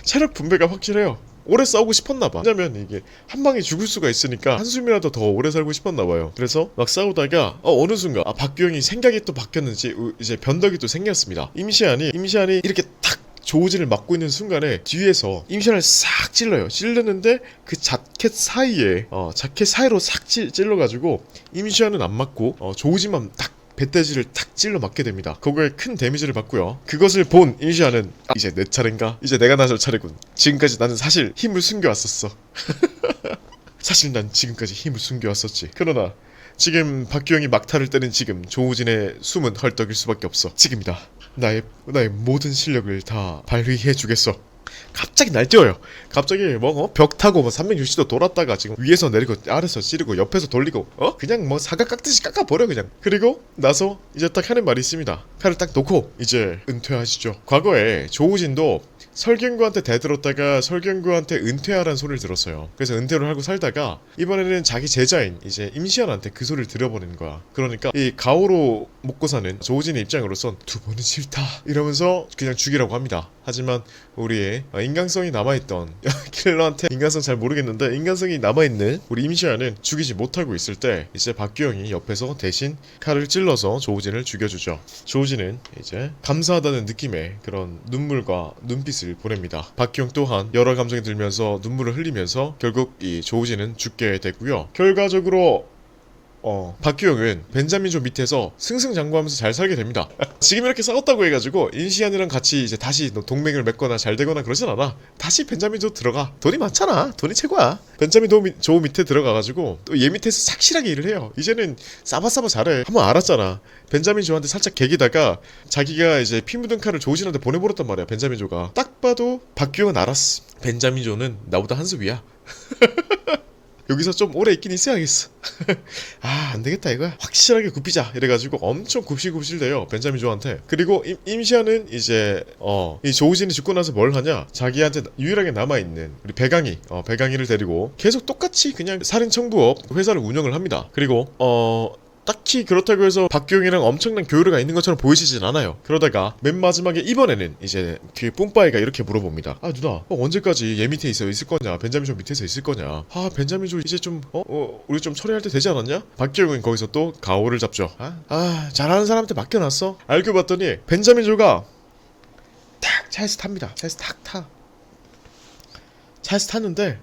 체력 분배가 확실해요. 오래 싸우고 싶었나봐. 왜냐면 이게 한 방에 죽을 수가 있으니까 한숨이라도 더 오래 살고 싶었나봐요. 그래서 막 싸우다가 어느 순간 박규영이 생각이 또 바뀌었는지 이제 변덕이 또 생겼습니다. 임시완이 이렇게 탁 조우진을 막고 있는 순간에 뒤에서 임시완을 싹 찔러요. 찔르는데 그 자켓 사이로 싹 찔러가지고 임시완은 안 맞고 조우진만 딱 배때지를 탁 찔러 맞게 됩니다. 거기에 큰 데미지를 받고요. 그것을 본 임시완은 이제 내 차례인가? 이제 내가 나설 차례군. 지금까지 나는 사실 힘을 숨겨왔었어. 사실 난 지금까지 힘을 숨겨왔었지. 그러나 지금 박규영이 막타를 때린 지금 조우진의 숨은 헐떡일 수밖에 없어. 지금이다. 나의 모든 실력을 다 발휘해주겠어. 갑자기 날뛰어요. 갑자기 벽 타고 360도 돌았다가 지금 위에서 내리고 아래서 찌르고 옆에서 돌리고 그냥 사각 깎듯이 깎아버려 그냥. 그리고 나서 이제 딱 하는 말이 있습니다. 칼을 딱 놓고 이제 은퇴하시죠. 과거에 조우진도 설경구한테 대들었다가 설경구한테 은퇴하라는 소리를 들었어요. 그래서 은퇴를 하고 살다가 이번에는 자기 제자인 이제 임시완한테 그 소리를 들어버리는 거야. 그러니까 이 가오로 먹고 사는 조우진의 입장으로선 두 번은 싫다 이러면서 그냥 죽이라고 합니다. 하지만 우리의 중에 인간성이 남아있던 킬러한테 인간성 잘 모르겠는데 인간성이 남아있는 우리 임시완은 죽이지 못하고 있을 때 이제 박규영이 옆에서 대신 칼을 찔러서 조우진을 죽여주죠. 조우진은 이제 감사하다는 느낌의 그런 눈물과 눈빛을 보냅니다. 박규영 또한 여러 감정이 들면서 눈물을 흘리면서 결국 이 조우진은 죽게 되고요. 결과적으로 박규영은 벤자민 조 밑에서 승승장구하면서 잘 살게 됩니다. 지금 이렇게 싸웠다고 해가지고 임시완이랑 같이 이제 다시 동맹을 맺거나 잘 되거나 그러진 않아. 다시 벤자민 조 들어가. 돈이 많잖아. 돈이 최고야. 벤자민 조 밑에 들어가가지고 또 얘 밑에서 착실하게 일을 해요. 이제는 싸바싸바 잘해. 한번 알았잖아. 벤자민 조한테 살짝 개기다가 자기가 이제 피 묻은 칼을 조우진한테 보내버렸단 말이야. 벤자민 조가. 딱 봐도 박규영은 알았어. 벤자민 조는 나보다 한 수 위야. 여기서 좀 오래 있긴 있어야겠어. 아, 안되겠다 이거야. 확실하게 굽히자 이래가지고 엄청 굽실굽실대요 벤자민 조한테. 그리고 임시완은 이제 이 조우진이 죽고 나서 뭘 하냐, 자기한테 유일하게 남아있는 우리 배강이를 데리고 계속 똑같이 그냥 살인청부업 회사를 운영을 합니다. 그리고 딱히 그렇다고 해서 박규영이랑 엄청난 교류가 있는 것처럼 보이시진 않아요. 그러다가 맨 마지막에 이번에는 이제 뒤에 뿜빠이가 이렇게 물어봅니다. 아 누나, 언제까지 얘 밑에 있을 거냐, 벤자민 조 밑에서 있을 거냐. 아 벤자민 조 이제 좀 우리 좀 처리할 때 되지 않았냐. 박규영은 거기서 또 가오를 잡죠. 잘하는 사람한테 맡겨놨어. 알고 봤더니 벤자민 조가 탁 차에서 탑니다. 차에서 탁 타. 차에서 탔는데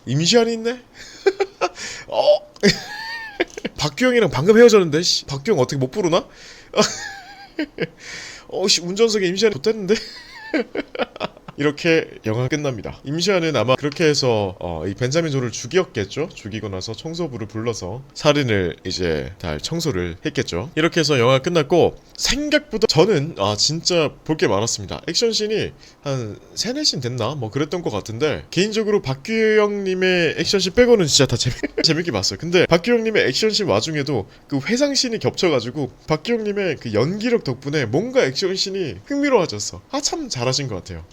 임시완이 있네. 박규영이랑 방금 헤어졌는데 박규영 어떻게 못 부르나? 운전석에 임시완이 좆됐는데? 이렇게 영화가 끝납니다. 임시완은 아마 그렇게 해서 이 벤자민 조를 죽였겠죠. 죽이고 나서 청소부를 불러서 살인을 이제 다 청소를 했겠죠. 이렇게 해서 영화가 끝났고, 생각보다 저는 진짜 볼 게 많았습니다. 액션씬이 한 3-4씬 됐나? 뭐 그랬던 것 같은데, 개인적으로 박규영님의 액션씬 빼고는 진짜 다 재밌게 봤어요. 근데 박규영님의 액션씬 와중에도 그 회상씬이 겹쳐가지고 박규영님의 그 연기력 덕분에 뭔가 액션씬이 흥미로워졌어. 참 잘하신 것 같아요.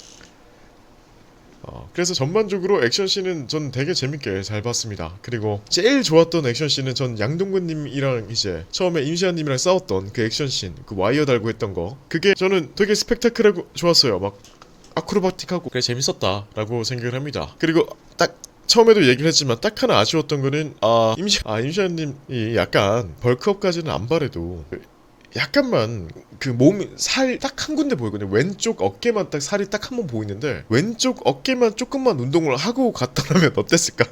그래서 전반적으로 액션씬은 전 되게 재밌게 잘 봤습니다. 그리고 제일 좋았던 액션씬은 전 양동근님이랑 이제 처음에 임시완님이랑 싸웠던 그 액션씬, 그 와이어 달고 했던 거, 그게 저는 되게 스펙타클하고 좋았어요. 막 아크로바틱하고 그래 재밌었다라고 생각을 합니다. 그리고 딱 처음에도 얘기를 했지만 딱 하나 아쉬웠던 거는 임시완님이 약간 벌크업까지는 안 바래도 약간만 그 몸 살 딱 한 군데 보이거든요. 왼쪽 어깨만 딱 살이 딱 한 번 보이는데, 왼쪽 어깨만 조금만 운동을 하고 갔더라면 어땠을까?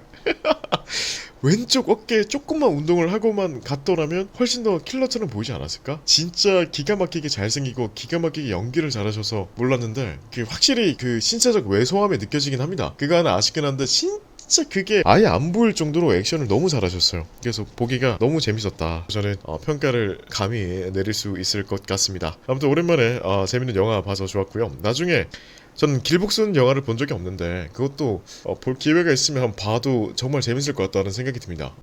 왼쪽 어깨에 조금만 운동을 하고만 갔더라면 훨씬 더 킬러처럼 보이지 않았을까? 진짜 기가 막히게 잘생기고 기가 막히게 연기를 잘하셔서 몰랐는데, 확실히 그 신체적 왜소함이 느껴지긴 합니다. 그거 하나 아쉽긴 한데 진짜 그게 아예 안 보일 정도로 액션을 너무 잘하셨어요. 그래서 보기가 너무 재밌었다. 저는 평가를 감히 내릴 수 있을 것 같습니다. 아무튼 오랜만에 재밌는 영화 봐서 좋았고요. 나중에 저는 길복순 영화를 본 적이 없는데 그것도 볼 기회가 있으면 한번 봐도 정말 재밌을 것 같다는 생각이 듭니다.